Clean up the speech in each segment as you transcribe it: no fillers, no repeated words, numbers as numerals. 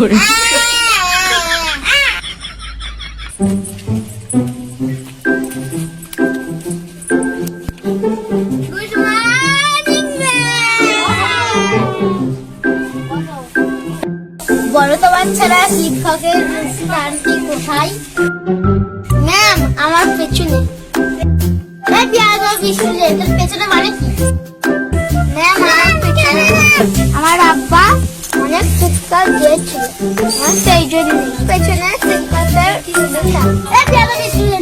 করে বলো তো বাচ্চারা শিক্ষকের স্থানটি কোথায়? ম্যাম, আমার পেছনে। পেছনে মানে কি? ম্যাম, আমার পেছনে আমার আব্বা অনেক চিৎকার দিয়েছিল, সেই জন্য পেছনে চিৎকারটা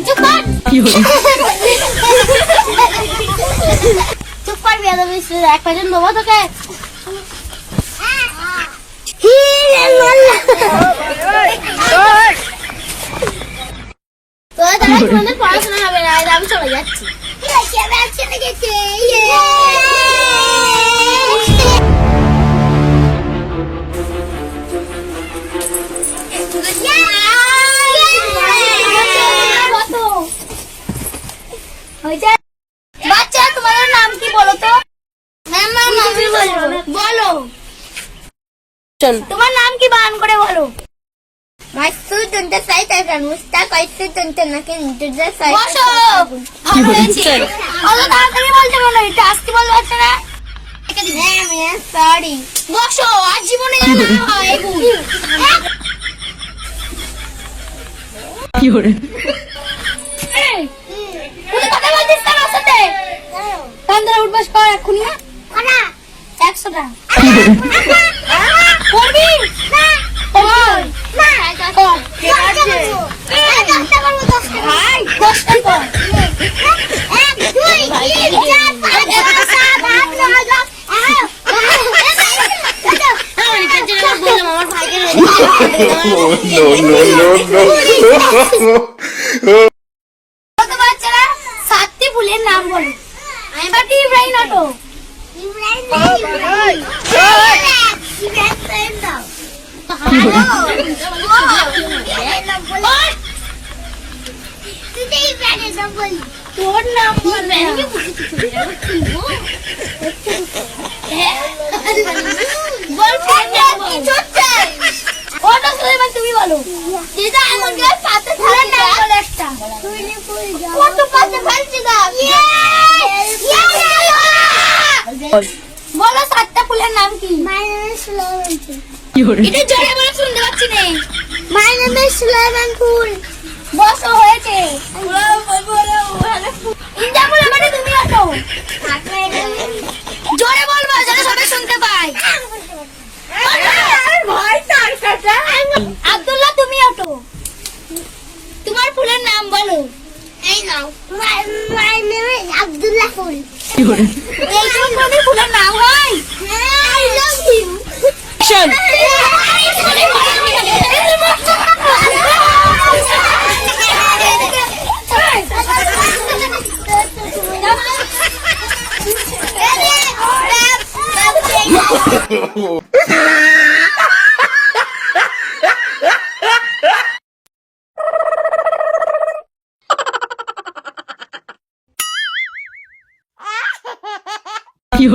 চুপ কর। চুপ কর বিয়াদবি স্টুডেন্ট, এক পেছন দেবো তোকে। পড়াশোনা হবে না, আমি চলে যাচ্ছি। চলে গেছে। বাচ্চা, তোমার নাম কি বলো তো? বলো, তোমার নাম কি বান করে বলো। তাড়াতাড়ি বলতে বলো, এটা আজকে বলতে পারছে না। সরি, বসো। আর জীবনে কথা বলছিস আমার সাথে? উঠবাস কর এক্ষুনি। 100 টাকা করবি না? বাচ্চারা 7টি ফুলের নাম বলো। ইব্রাহিম অটো। তোর নাম তুমি বলো। বলো 7টা ফুলের নাম কি? এটা জোরে বলে শুনতে পাচ্ছি না। মাই নেম ইজ সুলাইমান ফুল। বসো, হয়েছে। ইন্দামুল মানে তুমি আছো। জোরে বলবা যেন সবাই শুনতে পায়। ভয় তার কাটা। আব্দুল্লাহ, তুমি আছো। তোমার ফুলের নাম বলো। এই নাও। মাই নেম ইজ আব্দুল্লাহ ফুল। এই কোন ফুলের নাম হয়? I love you. কি